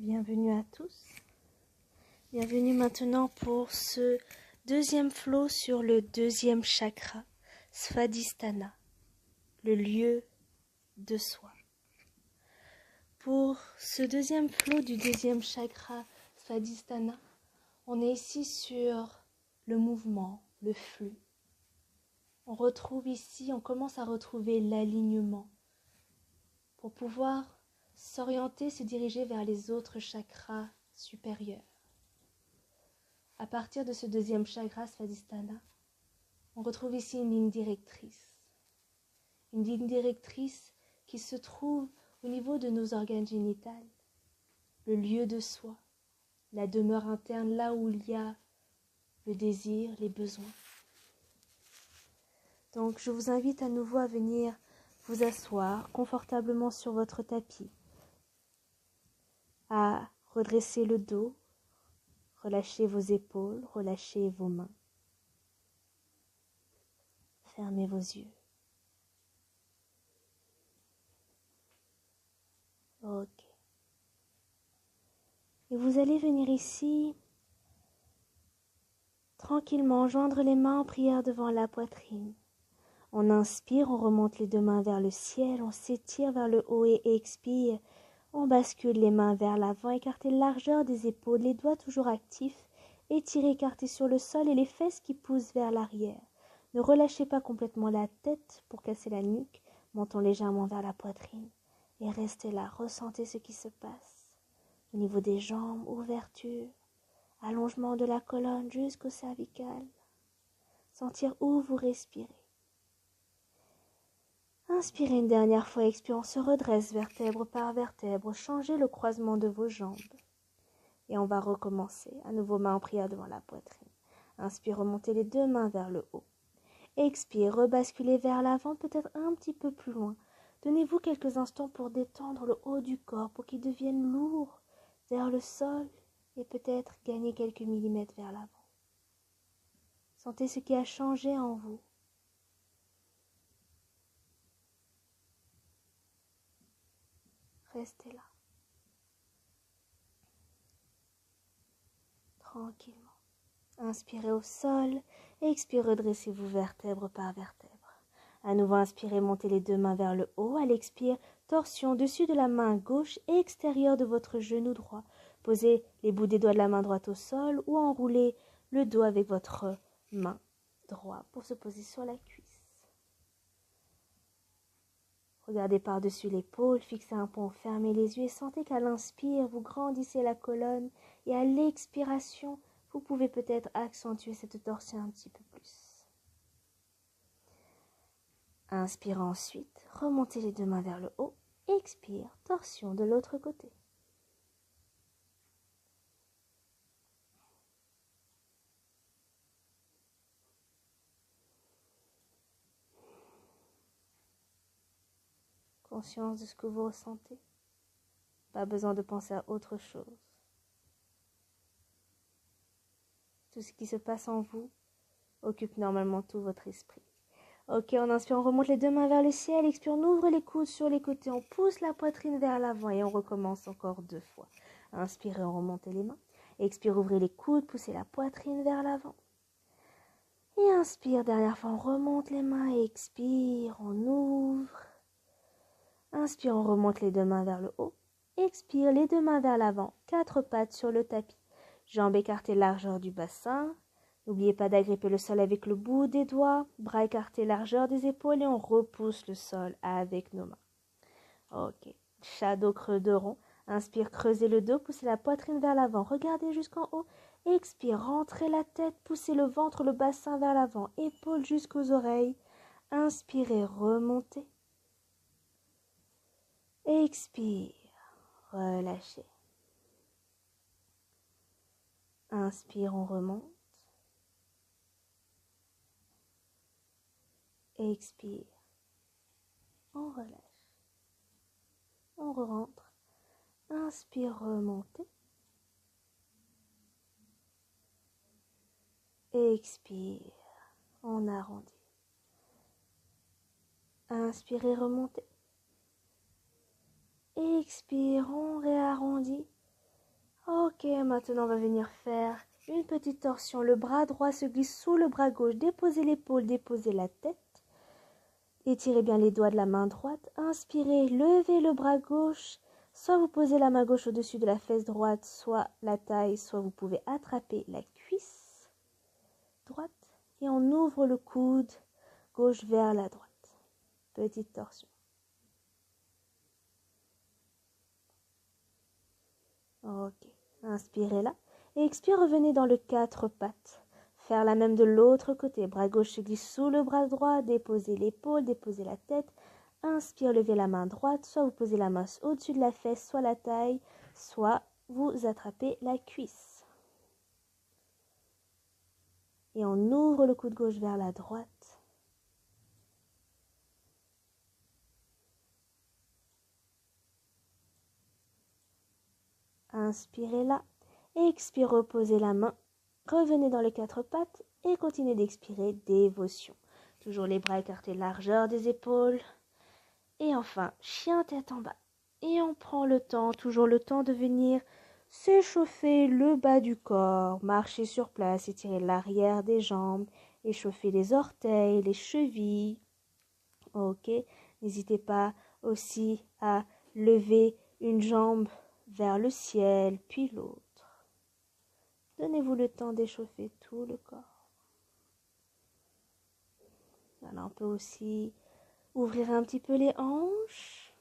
Bienvenue à tous. Bienvenue maintenant pour ce deuxième flow sur le deuxième chakra, Svadhisthana, le lieu de soi. Pour ce deuxième flow du deuxième chakra, Svadhisthana, on est ici sur le mouvement, le flux. On commence à retrouver l'alignement pour pouvoir s'orienter, se diriger vers les autres chakras supérieurs. À partir de ce deuxième chakra, Svadhisthana, on retrouve ici une ligne directrice. Une ligne directrice qui se trouve au niveau de nos organes génitaux, le lieu de soi, la demeure interne, là où il y a le désir, les besoins. Donc je vous invite à nouveau à venir vous asseoir confortablement sur votre tapis, à redresser le dos, relâchez vos épaules, relâchez vos mains. Fermez vos yeux. Ok. Et vous allez venir ici, tranquillement, joindre les mains en prière devant la poitrine. On inspire, on remonte les deux mains vers le ciel, on s'étire vers le haut et expire. On bascule les mains vers l'avant, écartez largeur des épaules, les doigts toujours actifs, étirez, écartez sur le sol et les fesses qui poussent vers l'arrière. Ne relâchez pas complètement la tête pour casser la nuque, montons légèrement vers la poitrine. Et restez là, ressentez ce qui se passe. Au niveau des jambes, ouverture, allongement de la colonne jusqu'au cervical. Sentir où vous respirez. Inspirez une dernière fois, expirez, on se redresse vertèbre par vertèbre, changez le croisement de vos jambes. Et on va recommencer, à nouveau main en prière devant la poitrine. Inspire, remontez les deux mains vers le haut. Expire, rebasculez vers l'avant, peut-être un petit peu plus loin. Donnez-vous quelques instants pour détendre le haut du corps, pour qu'il devienne lourd vers le sol et peut-être gagner quelques millimètres vers l'avant. Sentez ce qui a changé en vous. Restez là. Tranquillement. Inspirez au sol, expirez, redressez-vous vertèbre par vertèbre. À nouveau, inspirez, montez les deux mains vers le haut. À l'expire, torsion dessus de la main gauche et extérieure de votre genou droit. Posez les bouts des doigts de la main droite au sol ou enroulez le dos avec votre main droite pour se poser sur la cuisse. Regardez par-dessus l'épaule, fixez un point, fermez les yeux et sentez qu'à l'inspire, vous grandissez la colonne et à l'expiration, vous pouvez peut-être accentuer cette torsion un petit peu plus. Inspire ensuite, remontez les deux mains vers le haut, expire, torsion de l'autre côté. Conscience de ce que vous ressentez. Pas besoin de penser à autre chose. Tout ce qui se passe en vous occupe normalement tout votre esprit. Ok, on inspire, on remonte les deux mains vers le ciel. Expire, on ouvre les coudes sur les côtés. On pousse la poitrine vers l'avant et on recommence encore 2 fois. Inspirez, on remonte les mains. Expire, ouvrez les coudes, poussez la poitrine vers l'avant. Et inspire, dernière fois, on remonte les mains. Expire, on ouvre. Inspire, on remonte les deux mains vers le haut. Expire, les deux mains vers l'avant. 4 pattes sur le tapis. Jambes écartées, largeur du bassin. N'oubliez pas d'agripper le sol avec le bout des doigts. Bras écartés, largeur des épaules. Et on repousse le sol avec nos mains. Ok. Shadow creux de rond. Inspire, creusez le dos. Poussez la poitrine vers l'avant. Regardez jusqu'en haut. Expire, rentrez la tête. Poussez le ventre, le bassin vers l'avant. Épaules jusqu'aux oreilles. Inspirez, remontez. Expire, relâchez. Inspire, on remonte. Expire, on relâche. On rentre. Inspire, remontez. Expire, on arrondit. Inspirez, remontez. Expire, on réarrondit. Ok, maintenant on va venir faire une petite torsion. Le bras droit se glisse sous le bras gauche. Déposez l'épaule, déposez la tête. Étirez bien les doigts de la main droite. Inspirez, levez le bras gauche. Soit vous posez la main gauche au-dessus de la fesse droite, soit la taille, soit vous pouvez attraper la cuisse droite. Et on ouvre le coude gauche vers la droite. Petite torsion. Ok. Inspirez là. Et expire, revenez dans le 4 pattes. Faire la même de l'autre côté. Bras gauche se glisse sous le bras droit. Déposez l'épaule, déposez la tête. Inspire, levez la main droite. Soit vous posez la main au-dessus de la fesse, soit la taille, soit vous attrapez la cuisse. Et on ouvre le coude gauche vers la droite. Inspirez là. Expire, reposez la main. Revenez dans les 4 pattes et continuez d'expirer, dévotion. Toujours les bras écartés, largeur des épaules. Et enfin, chien tête en bas. Et on prend le temps, toujours le temps de venir s'échauffer le bas du corps. Marcher sur place, étirer l'arrière des jambes, échauffer les orteils, les chevilles. Ok, n'hésitez pas aussi à lever une jambe vers le ciel, puis l'autre. Donnez-vous le temps d'échauffer tout le corps. Voilà, on peut aussi ouvrir un petit peu les hanches.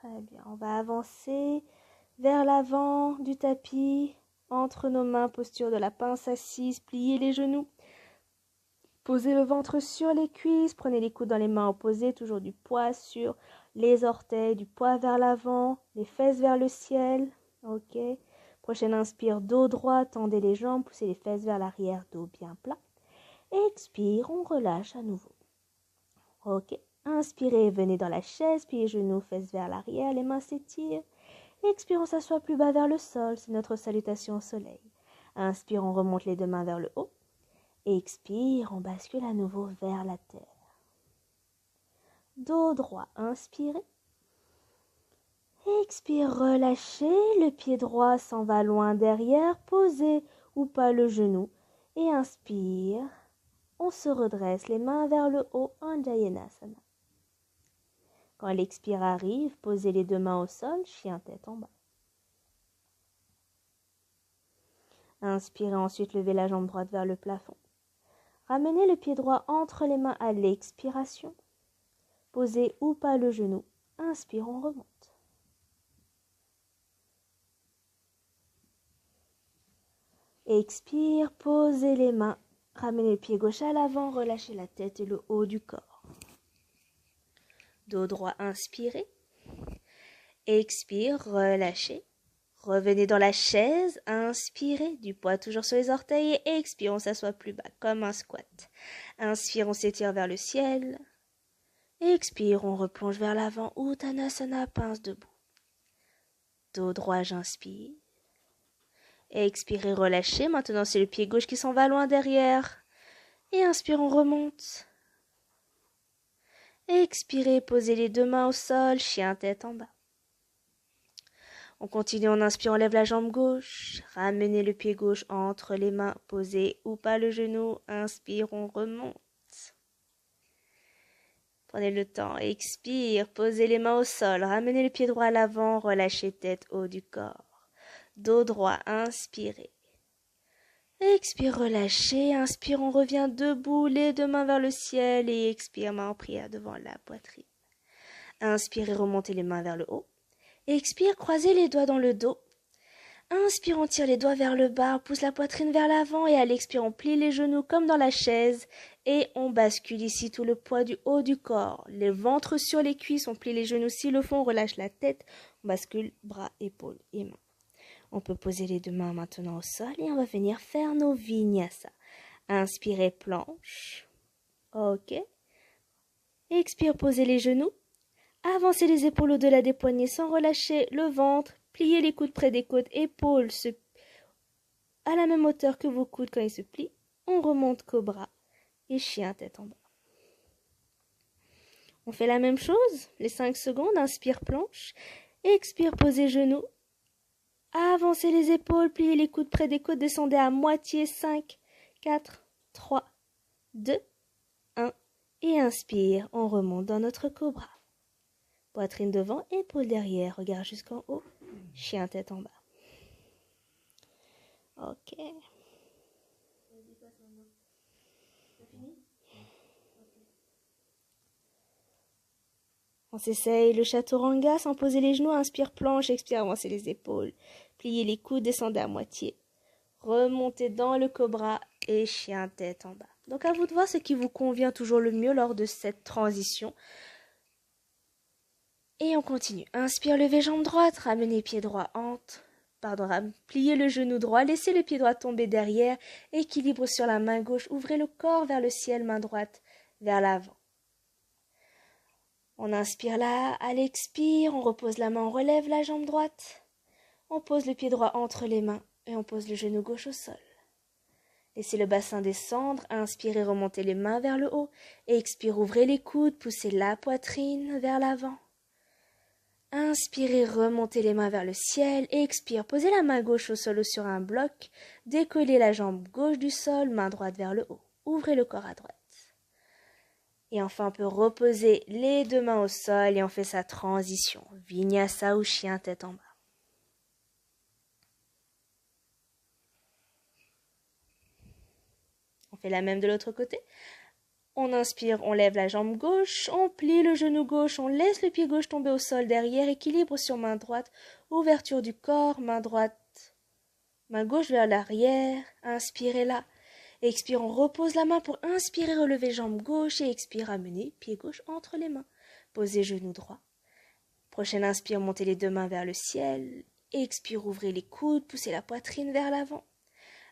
Très bien, on va avancer vers l'avant du tapis, entre nos mains, posture de la pince assise, pliez les genoux. Posez le ventre sur les cuisses, prenez les coudes dans les mains opposées, toujours du poids sur les orteils, du poids vers l'avant, les fesses vers le ciel. Ok. Prochaine inspire, dos droit, tendez les jambes, poussez les fesses vers l'arrière, dos bien plat. Expire, on relâche à nouveau. Ok. Inspirez, venez dans la chaise, pieds, genoux, fesses vers l'arrière, les mains s'étirent. Expire, on s'assoit plus bas vers le sol, c'est notre salutation au soleil. Inspire, on remonte les deux mains vers le haut. Expire, on bascule à nouveau vers la terre. Dos droit, inspirez. Expire, relâchez, le pied droit s'en va loin derrière, posez ou pas le genou. Et inspire, on se redresse, les mains vers le haut, Anjayanasana. Quand l'expire arrive, posez les deux mains au sol, chien tête en bas. Inspirez, ensuite levez la jambe droite vers le plafond. Ramenez le pied droit entre les mains à l'expiration. Posez ou pas le genou. Inspire, on remonte. Expire, posez les mains. Ramenez le pied gauche à l'avant, relâchez la tête et le haut du corps. Dos droit, inspirez. Expire, relâchez. Revenez dans la chaise, inspirez, du poids toujours sur les orteils et expire, on s'assoit plus bas comme un squat. Inspire, on s'étire vers le ciel. Expire, on replonge vers l'avant, Uttanasana, pince debout. Dos droit, j'inspire. Expirez, relâchez. Maintenant, c'est le pied gauche qui s'en va loin derrière. Et inspire, on remonte. Expirez, posez les deux mains au sol, chien tête en bas. On continue, on inspire, on lève la jambe gauche. Ramenez le pied gauche entre les mains, posez ou pas le genou. Inspire, on remonte. Prenez le temps, expire, posez les mains au sol. Ramenez le pied droit à l'avant, relâchez tête, haut du corps. Dos droit, inspirez. Expire, relâchez. Inspire, on revient debout, les deux mains vers le ciel. Et expire, main en prière devant la poitrine. Inspirez, remontez les mains vers le haut. Expire, croisez les doigts dans le dos. Inspire, on tire les doigts vers le bas, pousse la poitrine vers l'avant et à l'expire, on plie les genoux comme dans la chaise et on bascule ici tout le poids du haut du corps. Les ventres sur les cuisses, on plie les genoux s'ils le font, on relâche la tête, on bascule bras, épaules et mains. On peut poser les deux mains maintenant au sol et on va venir faire nos vinyasa. Inspirez, planche. Ok. Expire, posez les genoux. Avancez les épaules au-delà des poignets sans relâcher le ventre. Pliez les coudes près des côtes, épaules à la même hauteur que vos coudes quand ils se plient. On remonte cobra et chien tête en bas. On fait la même chose, les 5 secondes, inspire planche, expire posez genoux, avancez les épaules, pliez les coudes près des côtes, descendez à moitié, 5, 4, 3, 2, 1, et inspire, on remonte dans notre cobra. Poitrine devant, épaules derrière, regard jusqu'en haut, chien tête en bas. Ok. On s'essaye le chaturanga sans poser les genoux, inspire planche, expire, avancez les épaules, pliez les coudes, descendez à moitié, remontez dans le cobra et chien tête en bas. Donc à vous de voir ce qui vous convient toujours le mieux lors de cette transition. Et on continue. Inspire, levez jambe droite, ramenez pied droit, pliez le genou droit, laissez le pied droit tomber derrière, équilibre sur la main gauche, ouvrez le corps vers le ciel, main droite vers l'avant. On inspire là, à l'expire, on repose la main, on relève la jambe droite, on pose le pied droit entre les mains et on pose le genou gauche au sol. Laissez le bassin descendre, inspirez, remontez les mains vers le haut, expire, ouvrez les coudes, poussez la poitrine vers l'avant. Inspirez, remontez les mains vers le ciel, expire, posez la main gauche au sol ou sur un bloc, décollez la jambe gauche du sol, main droite vers le haut, ouvrez le corps à droite. Et enfin, on peut reposer les deux mains au sol et on fait sa transition. Vinyasa ou chien tête en bas. On fait la même de l'autre côté. On inspire, on lève la jambe gauche, on plie le genou gauche, on laisse le pied gauche tomber au sol derrière, équilibre sur main droite, ouverture du corps, main droite, main gauche vers l'arrière, inspirez là. Expire, on repose la main pour inspirer, relever jambe gauche et expire, amener pied gauche entre les mains. Posez genou droit. Prochaine inspire, montez les deux mains vers le ciel. Expire, ouvrez les coudes, poussez la poitrine vers l'avant.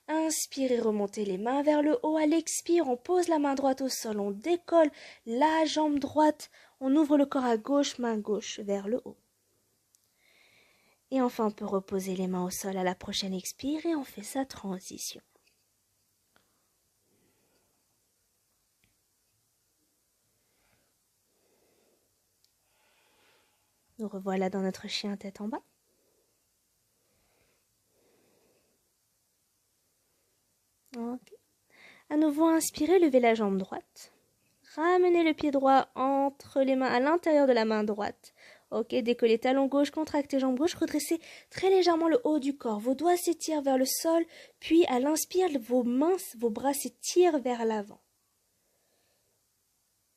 Inspirez, remontez les mains vers le haut. À l'expire, on pose la main droite au sol, on décolle la jambe droite, on ouvre le corps à gauche, main gauche vers le haut. Et enfin, on peut reposer les mains au sol à la prochaine expire et on fait sa transition. Nous revoilà dans notre chien tête en bas. Ok. À nouveau, inspirez, levez la jambe droite. Ramenez le pied droit entre les mains à l'intérieur de la main droite. Ok, décollez talon gauche, contractez jambe gauche, redressez très légèrement le haut du corps. Vos doigts s'étirent vers le sol, puis à l'inspire, vos bras s'étirent vers l'avant.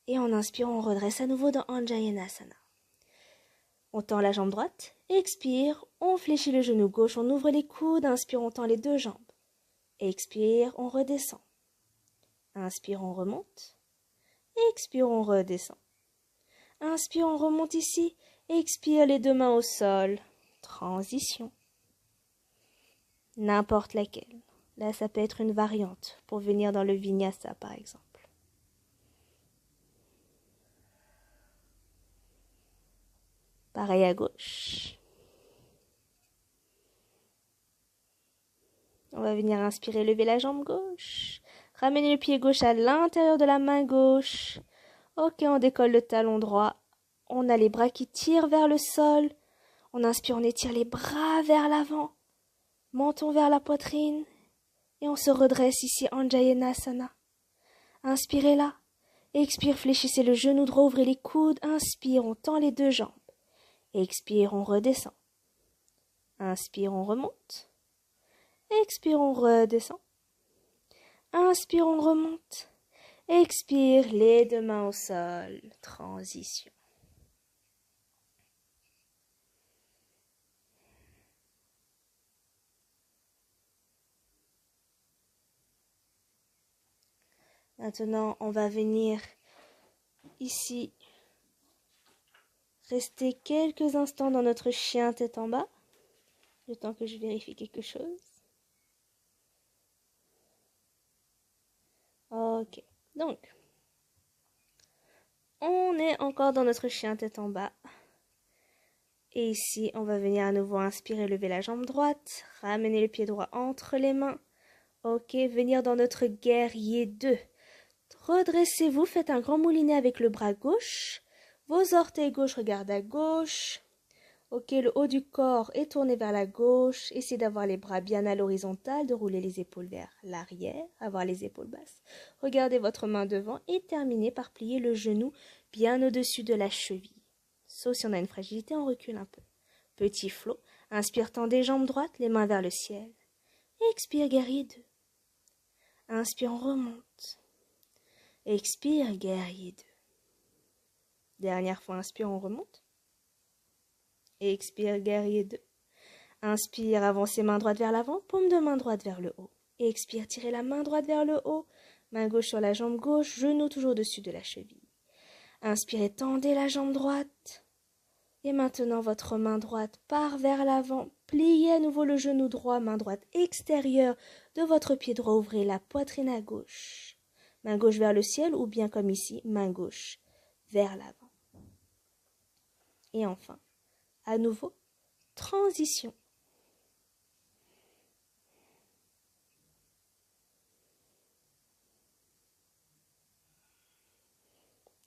Et en inspirant, on redresse à nouveau dans Anjayanasana. On tend la jambe droite, expire, on fléchit le genou gauche, on ouvre les coudes, inspire, on tend les deux jambes. Expire, on redescend. Inspire, on remonte. Expire, on redescend. Inspire, on remonte ici. Expire, les deux mains au sol. Transition. N'importe laquelle. Là, ça peut être une variante pour venir dans le vinyasa, par exemple. Pareil à gauche. On va venir inspirer, lever la jambe gauche. Ramener le pied gauche à l'intérieur de la main gauche. Ok, on décolle le talon droit. On a les bras qui tirent vers le sol. On inspire, on étire les bras vers l'avant. Menton vers la poitrine. Et on se redresse ici, Anjayanasana. Inspirez là. Expire, fléchissez le genou droit, ouvrez les coudes. Inspire, on tend les deux jambes. Expire, on redescend. Inspire, on remonte. Expire, on redescend. Inspire, on remonte. Expire, les deux mains au sol. Transition. Maintenant, on va venir ici rester quelques instants dans notre chien tête en bas, le temps que je vérifie quelque chose. Ok, donc, on est encore dans notre chien tête en bas. Et ici, on va venir à nouveau inspirer, lever la jambe droite, ramener le pied droit entre les mains. Ok, venir dans notre guerrier 2. Redressez-vous, faites un grand moulinet avec le bras gauche. Vos orteils gauche regardent à gauche. Ok, le haut du corps est tourné vers la gauche. Essayez d'avoir les bras bien à l'horizontale, de rouler les épaules vers l'arrière, avoir les épaules basses. Regardez votre main devant et terminez par plier le genou bien au-dessus de la cheville. Sauf si on a une fragilité, on recule un peu. Petit flot. Inspire, tendez jambes droites, les mains vers le ciel. Expire, guerrier 2. Inspire, on remonte. Expire, guerrier 2. Dernière fois, inspire, on remonte. Expire, guerrier 2. Inspire, avancez main droite vers l'avant, paume de main droite vers le haut. Expire, tirez la main droite vers le haut. Main gauche sur la jambe gauche, genou toujours au-dessus de la cheville. Inspirez, tendez la jambe droite. Et maintenant, votre main droite part vers l'avant. Pliez à nouveau le genou droit, main droite extérieure de votre pied droit. Ouvrez la poitrine à gauche. Main gauche vers le ciel ou bien comme ici, main gauche vers l'avant. Et enfin, à nouveau, transition.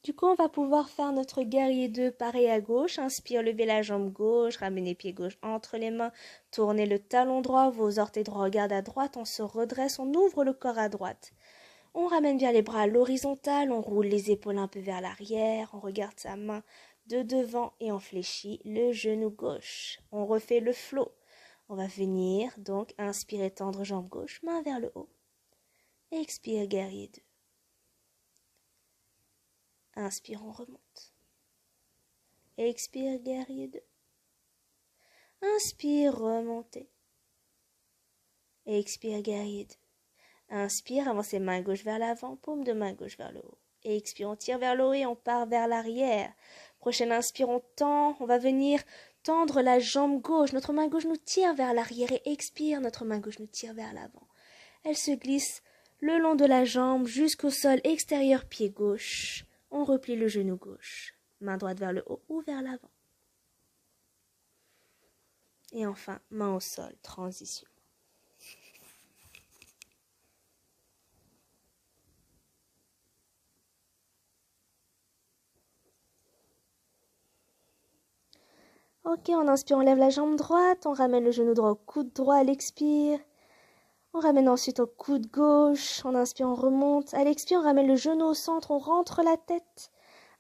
Du coup, on va pouvoir faire notre guerrier 2 pareil à gauche. Inspire, levez la jambe gauche, ramenez pied gauche entre les mains, tournez le talon droit, vos orteils droits regardent à droite, on se redresse, on ouvre le corps à droite. On ramène bien les bras à l'horizontale, on roule les épaules un peu vers l'arrière, on regarde sa main de devant et on fléchit le genou gauche. On refait le flot. On va venir donc inspirer, tendre jambe gauche, main vers le haut. Expire, guerrier 2. Inspire, on remonte. Expire, guerrier 2. Inspire, remontez. Expire, guerrier 2. Inspire, avancez main gauche vers l'avant, paume de main gauche vers le haut. Expire, on tire vers le haut et on part vers l'arrière. Prochaine inspire, on tend, on va venir tendre la jambe gauche. Notre main gauche nous tire vers l'arrière et expire, notre main gauche nous tire vers l'avant. Elle se glisse le long de la jambe jusqu'au sol extérieur, pied gauche. On replie le genou gauche, main droite vers le haut ou vers l'avant. Et enfin, main au sol, transition. Ok, on inspire, on lève la jambe droite, on ramène le genou droit au coude droit à l'expire. On ramène ensuite au coude gauche, on inspire, on remonte. À l'expire, on ramène le genou au centre, on rentre la tête.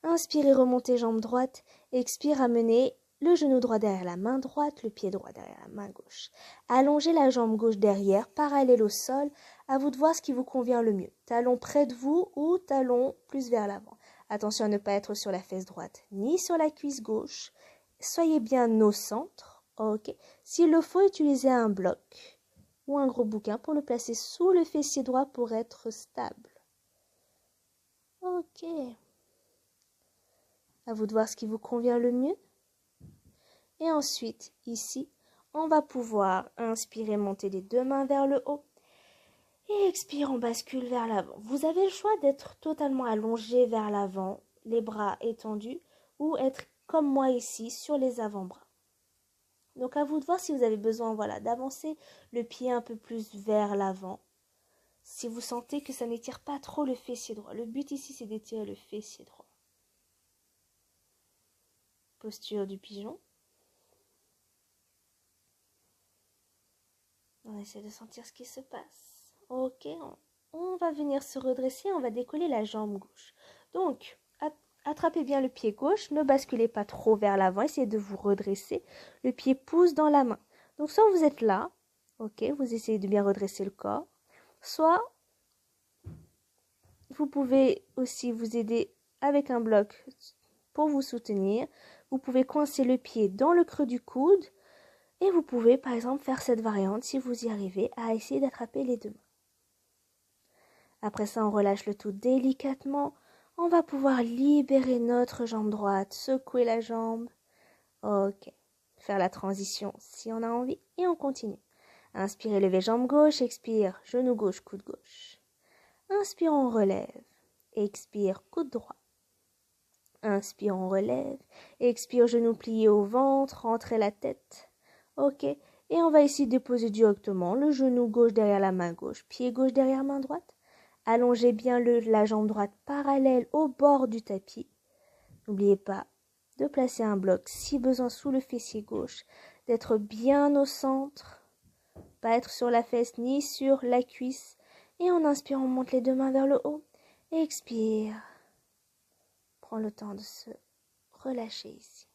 Inspirez, remontez jambe droite. Expire, ramenez le genou droit derrière la main droite, le pied droit derrière la main gauche. Allongez la jambe gauche derrière, parallèle au sol. À vous de voir ce qui vous convient le mieux. Talon près de vous ou talon plus vers l'avant. Attention à ne pas être sur la fesse droite ni sur la cuisse gauche. Soyez bien au centre. Ok. S'il le faut, utilisez un bloc ou un gros bouquin pour le placer sous le fessier droit pour être stable. Ok. À vous de voir ce qui vous convient le mieux. Et ensuite, ici, on va pouvoir inspirer, monter les deux mains vers le haut. Et expire, on bascule vers l'avant. Vous avez le choix d'être totalement allongé vers l'avant, les bras étendus, ou être comme moi ici, sur les avant-bras. Donc à vous de voir si vous avez besoin d'avancer le pied un peu plus vers l'avant. Si vous sentez que ça n'étire pas trop le fessier droit. Le but ici, c'est d'étirer le fessier droit. Posture du pigeon. On essaie de sentir ce qui se passe. Ok, on va venir se redresser, on va décoller la jambe gauche. Donc, attrapez bien le pied gauche, ne basculez pas trop vers l'avant, essayez de vous redresser. Le pied pousse dans la main. Donc, soit vous êtes là, ok, vous essayez de bien redresser le corps, soit vous pouvez aussi vous aider avec un bloc pour vous soutenir. Vous pouvez coincer le pied dans le creux du coude et vous pouvez par exemple faire cette variante si vous y arrivez à essayer d'attraper les deux mains. Après ça, on relâche le tout délicatement. On va pouvoir libérer notre jambe droite, secouer la jambe. Ok. Faire la transition si on a envie et on continue. Inspirez, levez jambe gauche, expire, genou gauche, coude gauche. Inspire, on relève. Expire, coude droit. Inspire, on relève. Expire, genoux pliés au ventre, rentrez la tête. Ok. Et on va ici déposer directement le genou gauche derrière la main gauche, pied gauche derrière main droite. Allongez bien la jambe droite parallèle au bord du tapis. N'oubliez pas de placer un bloc, si besoin, sous le fessier gauche, d'être bien au centre, pas être sur la fesse ni sur la cuisse. Et en inspirant, on monte les deux mains vers le haut. Expire. Prends le temps de se relâcher ici.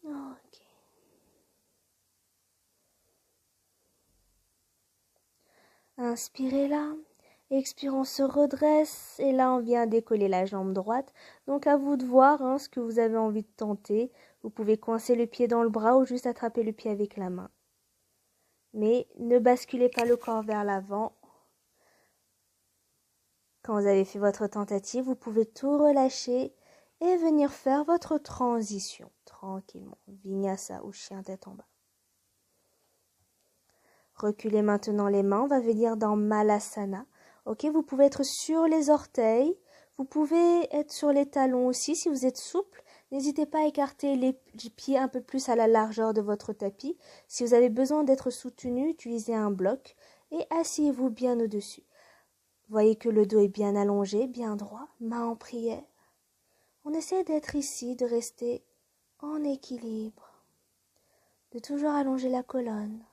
Ok. Inspirez là. Expire, on se redresse. Et là, on vient décoller la jambe droite. Donc, à vous de voir ce que vous avez envie de tenter. Vous pouvez coincer le pied dans le bras ou juste attraper le pied avec la main. Mais ne basculez pas le corps vers l'avant. Quand vous avez fait votre tentative, vous pouvez tout relâcher et venir faire votre transition tranquillement. Vinyasa ou chien tête en bas. Reculez maintenant les mains, on va venir dans Malasana. Ok, vous pouvez être sur les orteils, vous pouvez être sur les talons aussi si vous êtes souple. N'hésitez pas à écarter les pieds un peu plus à la largeur de votre tapis. Si vous avez besoin d'être soutenu, utilisez un bloc et asseyez-vous bien au-dessus. Voyez que le dos est bien allongé, bien droit, main en prière. On essaie d'être ici, de rester en équilibre, de toujours allonger la colonne.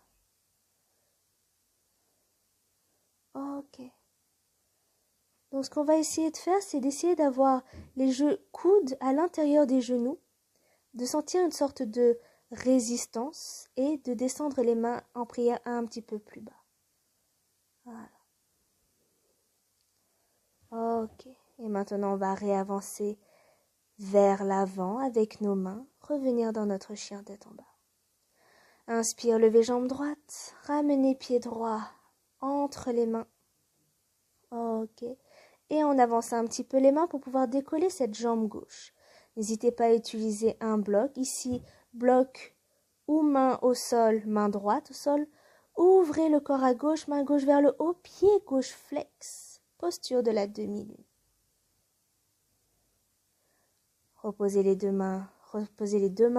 Ok. Donc ce qu'on va essayer de faire, c'est d'essayer d'avoir les coudes à l'intérieur des genoux, de sentir une sorte de résistance et de descendre les mains en prière un petit peu plus bas. Voilà. Ok. Et maintenant, on va réavancer vers l'avant avec nos mains, revenir dans notre chien tête en bas. Inspire, levez jambe droite, ramenez pied droit entre les mains. Ok. Et on avance un petit peu les mains pour pouvoir décoller cette jambe gauche. N'hésitez pas à utiliser un bloc. Ici, bloc ou main au sol, main droite au sol. Ouvrez le corps à gauche, main gauche vers le haut, pied gauche flex. Posture de la demi-lune. Reposez les deux mains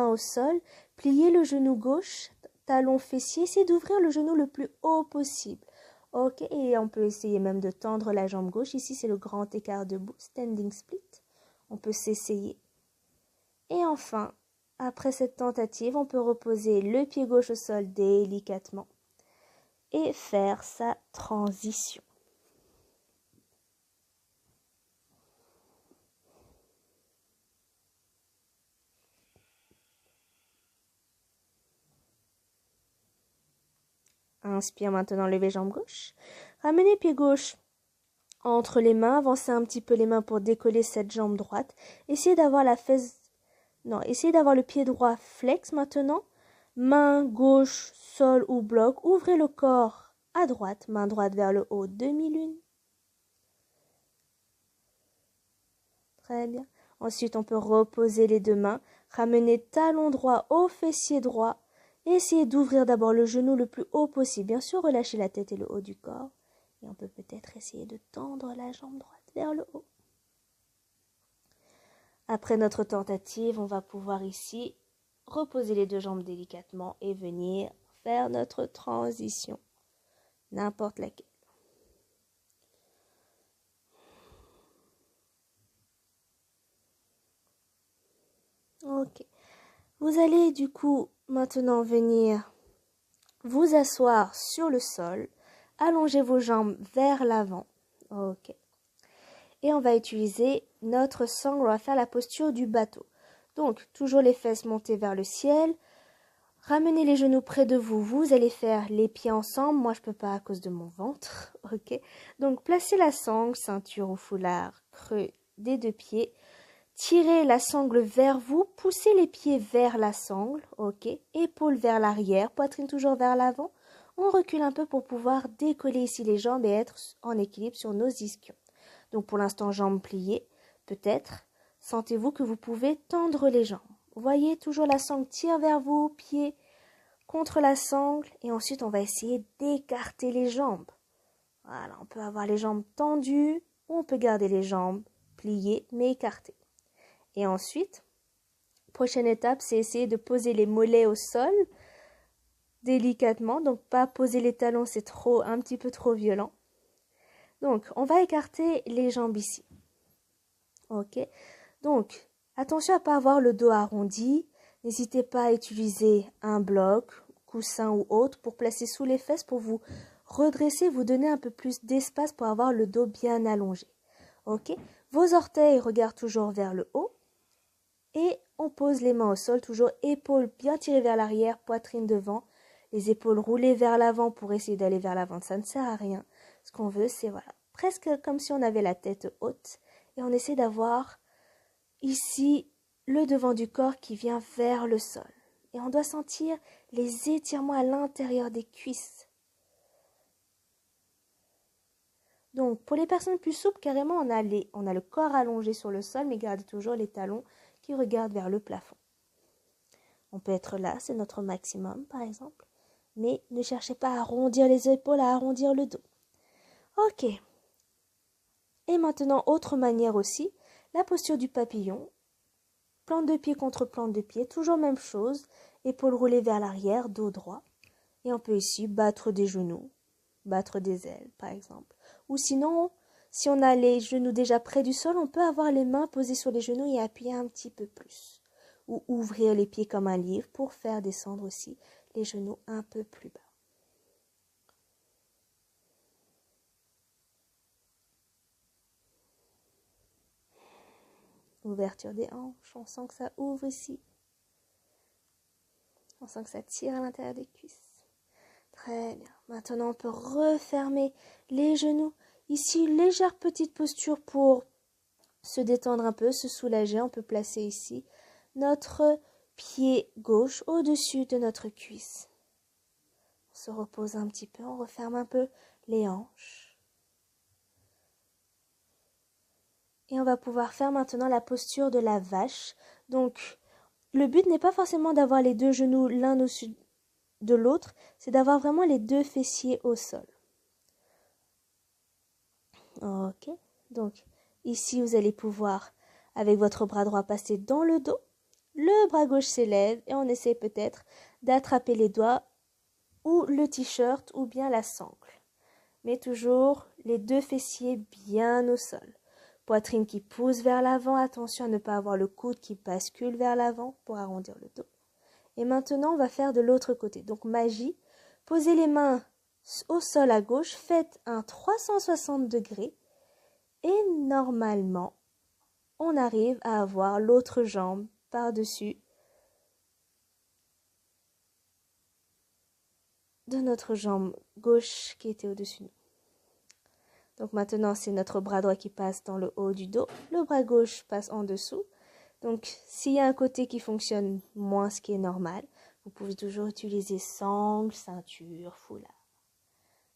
au sol. Pliez le genou gauche, talon fessier. Essayez d'ouvrir le genou le plus haut possible. Ok, et on peut essayer même de tendre la jambe gauche. Ici, c'est le grand écart debout, standing split. On peut s'essayer. Et enfin, après cette tentative, on peut reposer le pied gauche au sol délicatement et faire sa transition. Inspire maintenant, levez jambe gauche. Ramenez pied gauche entre les mains, avancez un petit peu les mains pour décoller cette jambe droite. Essayez d'avoir essayez d'avoir le pied droit flex maintenant. Main gauche, sol ou bloc. Ouvrez le corps à droite, main droite vers le haut, demi-lune. Très bien. Ensuite, on peut reposer les deux mains. Ramener talon droit au fessier droit. Essayez d'ouvrir d'abord le genou le plus haut possible. Bien sûr, relâchez la tête et le haut du corps. Et on peut peut-être essayer de tendre la jambe droite vers le haut. Après notre tentative, on va pouvoir ici reposer les deux jambes délicatement et venir faire notre transition. N'importe laquelle. Ok. Vous allez du coup maintenant venir vous asseoir sur le sol. Allongez vos jambes vers l'avant. Ok. Et on va utiliser notre sangle. On va faire la posture du bateau. Donc, toujours les fesses montées vers le ciel. Ramenez les genoux près de vous. Vous allez faire les pieds ensemble. Moi, je ne peux pas à cause de mon ventre. Ok. Donc, placez la sangle, ceinture ou foulard creux des deux pieds. Tirez la sangle vers vous. Poussez les pieds vers la sangle. Ok. Épaules vers l'arrière. Poitrine toujours vers l'avant. On recule un peu pour pouvoir décoller ici les jambes et être en équilibre sur nos ischions. Donc pour l'instant, jambes pliées. Peut-être sentez-vous que vous pouvez tendre les jambes. Voyez, toujours la sangle tire vers vous, pied contre la sangle. Et ensuite, on va essayer d'écarter les jambes. Voilà, on peut avoir les jambes tendues ou on peut garder les jambes pliées mais écartées. Et ensuite, prochaine étape, c'est essayer de poser les mollets au sol délicatement. Donc pas poser les talons, c'est un petit peu trop violent. Donc on va écarter les jambes ici. Ok. Donc attention à ne pas avoir le dos arrondi. N'hésitez pas à utiliser un bloc, coussin ou autre pour placer sous les fesses pour vous redresser, vous donner un peu plus d'espace pour avoir le dos bien allongé. Ok. Vos orteils regardent toujours vers le haut. Et on pose les mains au sol, toujours épaules bien tirées vers l'arrière, poitrine devant, les épaules roulées vers l'avant pour essayer d'aller vers l'avant, ça ne sert à rien. Ce qu'on veut, c'est voilà, presque comme si on avait la tête haute et on essaie d'avoir ici le devant du corps qui vient vers le sol. Et on doit sentir les étirements à l'intérieur des cuisses. Donc, pour les personnes plus souples, carrément, on a le corps allongé sur le sol, mais gardez toujours les talons qui regardent vers le plafond. On peut être là, c'est notre maximum, par exemple. Mais ne cherchez pas à arrondir les épaules, à arrondir le dos. Ok. Et maintenant, autre manière aussi, la posture du papillon. Plante de pied contre plante de pied, toujours même chose. Épaules roulées vers l'arrière, dos droit. Et on peut ici battre des genoux, battre des ailes, par exemple. Ou sinon, si on a les genoux déjà près du sol, on peut avoir les mains posées sur les genoux et appuyer un petit peu plus. Ou ouvrir les pieds comme un livre pour faire descendre aussi les genoux un peu plus bas. Ouverture des hanches, on sent que ça ouvre ici. On sent que ça tire à l'intérieur des cuisses. Très bien. Maintenant, on peut refermer les genoux. Ici, légère petite posture pour se détendre un peu, se soulager. On peut placer ici notre pied gauche au-dessus de notre cuisse. On se repose un petit peu, on referme un peu les hanches. Et on va pouvoir faire maintenant la posture de la vache. Donc, le but n'est pas forcément d'avoir les deux genoux l'un au-dessus de l'autre, c'est d'avoir vraiment les deux fessiers au sol. Ok, donc ici vous allez pouvoir, avec votre bras droit, passer dans le dos. Le bras gauche s'élève et on essaie peut-être d'attraper les doigts ou le t-shirt ou bien la sangle. Mais toujours les deux fessiers bien au sol. Poitrine qui pousse vers l'avant, attention à ne pas avoir le coude qui bascule vers l'avant pour arrondir le dos. Et maintenant, on va faire de l'autre côté. Donc, magie, posez les mains au sol à gauche, faites un 360 degrés et normalement, on arrive à avoir l'autre jambe par-dessus de notre jambe gauche qui était au-dessus de nous. Donc maintenant, c'est notre bras droit qui passe dans le haut du dos, le bras gauche passe en dessous. Donc, s'il y a un côté qui fonctionne moins, ce qui est normal, vous pouvez toujours utiliser sangle, ceinture, foulard.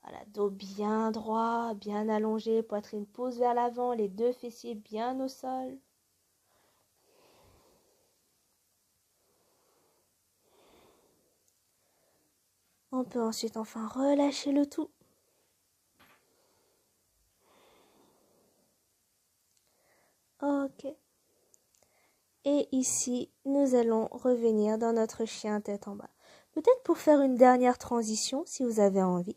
Voilà, dos bien droit, bien allongé, poitrine pousse vers l'avant, les deux fessiers bien au sol. On peut ensuite enfin relâcher le tout. Ok. Et ici, nous allons revenir dans notre chien tête en bas. Peut-être pour faire une dernière transition, si vous avez envie.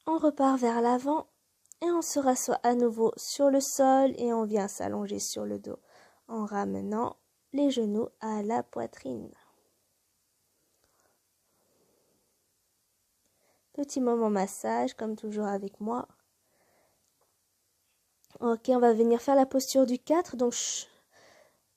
On repart vers l'avant et on se rassoit à nouveau sur le sol et on vient s'allonger sur le dos en ramenant les genoux à la poitrine. Petit moment massage, comme toujours avec moi. Ok, on va venir faire la posture du 4.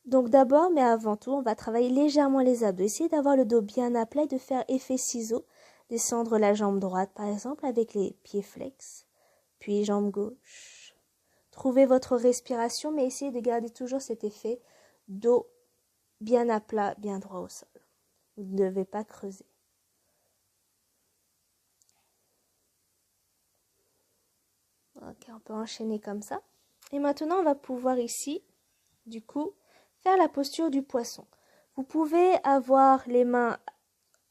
Donc d'abord, mais avant tout, on va travailler légèrement les abdos. Essayez d'avoir le dos bien à plat et de faire effet ciseau. Descendre la jambe droite, par exemple, avec les pieds flex. Puis jambe gauche. Trouvez votre respiration, mais essayez de garder toujours cet effet dos bien à plat, bien droit au sol. Vous ne devez pas creuser. Ok, on peut enchaîner comme ça. Et maintenant, on va pouvoir ici, du coup, faire la posture du poisson. Vous pouvez avoir les bras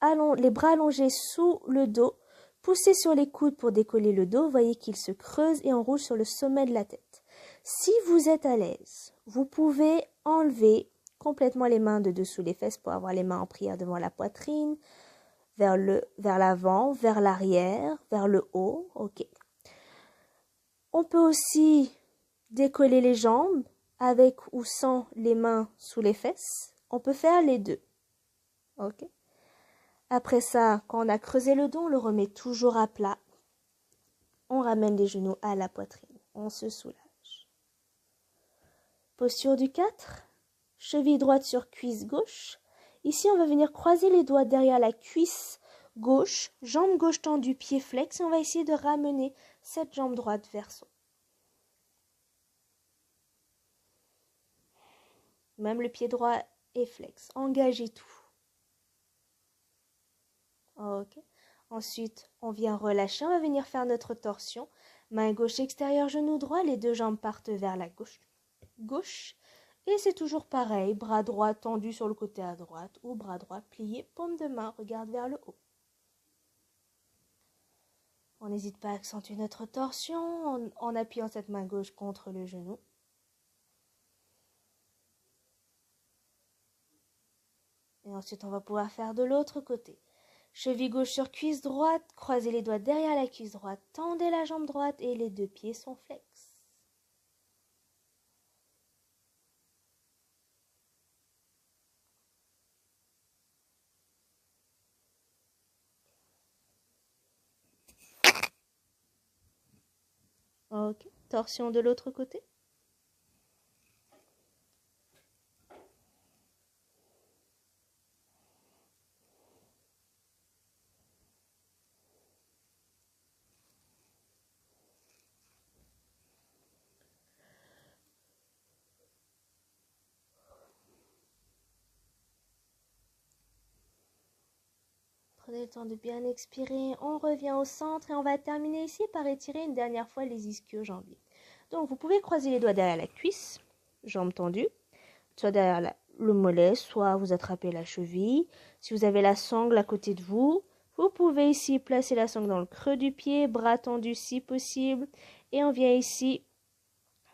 allongés sous le dos, pousser sur les coudes pour décoller le dos. Vous voyez qu'il se creuse et enroule sur le sommet de la tête. Si vous êtes à l'aise, vous pouvez enlever complètement les mains de dessous les fesses pour avoir les mains en prière devant la poitrine, vers l'avant, vers l'arrière, vers le haut. Ok. On peut aussi décoller les jambes avec ou sans les mains sous les fesses. On peut faire les deux. Ok. Après ça, quand on a creusé le dos, on le remet toujours à plat. On ramène les genoux à la poitrine. On se soulage. Posture du 4. Cheville droite sur cuisse gauche. Ici, on va venir croiser les doigts derrière la cuisse gauche. Jambe gauche tendue, pied flex. Et on va essayer de ramener cette jambe droite vers soi. Même le pied droit est flex. Engagez tout. Ok. Ensuite, on vient relâcher. On va venir faire notre torsion. Main gauche extérieure, genou droit. Les deux jambes partent vers la gauche. Et c'est toujours pareil. Bras droit tendu sur le côté à droite ou bras droit plié. Paume de main, regarde vers le haut. On n'hésite pas à accentuer notre torsion en appuyant cette main gauche contre le genou. Et ensuite, on va pouvoir faire de l'autre côté. Cheville gauche sur cuisse droite, croisez les doigts derrière la cuisse droite, tendez la jambe droite et les deux pieds sont flex. Ok, torsion de l'autre côté. Prenez le temps de bien expirer, on revient au centre et on va terminer ici par étirer une dernière fois les ischio-jambiers. Donc vous pouvez croiser les doigts derrière la cuisse, jambes tendues, soit derrière le mollet, soit vous attrapez la cheville. Si vous avez la sangle à côté de vous, vous pouvez ici placer la sangle dans le creux du pied, bras tendus si possible. Et on vient ici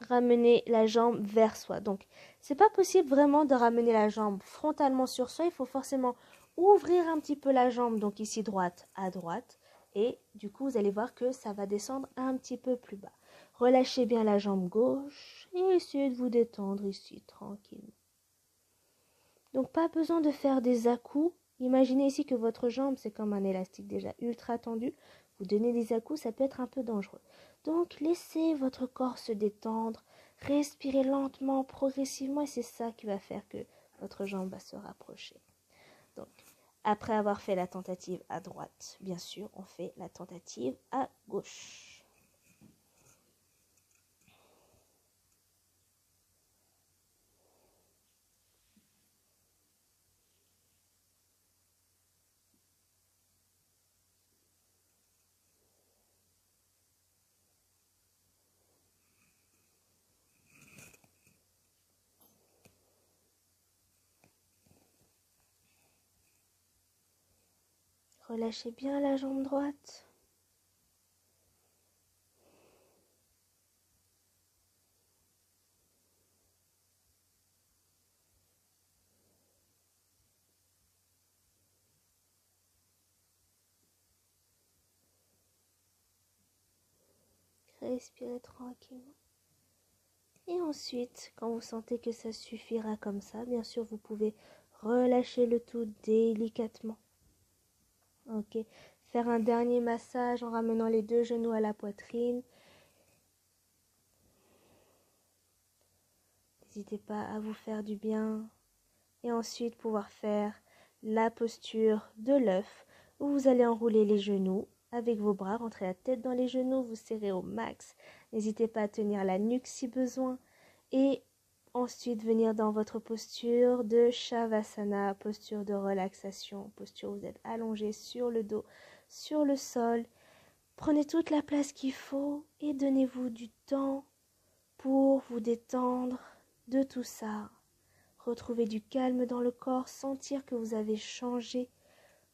ramener la jambe vers soi. Donc, c'est pas possible vraiment de ramener la jambe frontalement sur soi. Il faut forcément ouvrir un petit peu la jambe, donc ici droite à droite. Et du coup, vous allez voir que ça va descendre un petit peu plus bas. Relâchez bien la jambe gauche et essayez de vous détendre ici tranquillement. Donc, pas besoin de faire des à-coups. Imaginez ici que votre jambe, c'est comme un élastique déjà ultra tendu. Vous donnez des à-coups, ça peut être un peu dangereux. Donc, laissez votre corps se détendre. Respirez lentement, progressivement. Et c'est ça qui va faire que votre jambe va se rapprocher. Donc, après avoir fait la tentative à droite, bien sûr, on fait la tentative à gauche. Relâchez bien la jambe droite. Respirez tranquillement. Et ensuite, quand vous sentez que ça suffira comme ça, bien sûr, vous pouvez relâcher le tout délicatement. Ok. Faire un dernier massage en ramenant les deux genoux à la poitrine. N'hésitez pas à vous faire du bien. Et ensuite, pouvoir faire la posture de l'œuf où vous allez enrouler les genoux avec vos bras, rentrer la tête dans les genoux, vous serrez au max. N'hésitez pas à tenir la nuque si besoin. Et ensuite venir dans votre posture de Shavasana, posture de relaxation, posture où vous êtes allongé sur le dos, sur le sol. Prenez toute la place qu'il faut et donnez-vous du temps pour vous détendre de tout ça. Retrouvez du calme dans le corps, sentir que vous avez changé.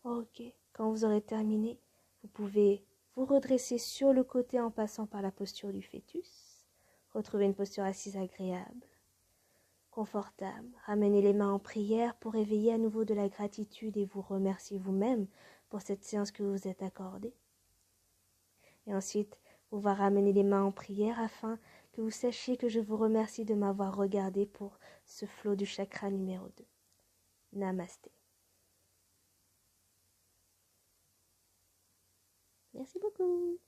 Ok, quand vous aurez terminé, vous pouvez vous redresser sur le côté en passant par la posture du fœtus. Retrouvez une posture assise agréable, confortable. Ramenez les mains en prière pour éveiller à nouveau de la gratitude et vous remercier vous-même pour cette séance que vous vous êtes accordée. Et ensuite, vous va ramener les mains en prière afin que vous sachiez que je vous remercie de m'avoir regardé pour ce flot du chakra numéro 2. Namasté. Merci beaucoup.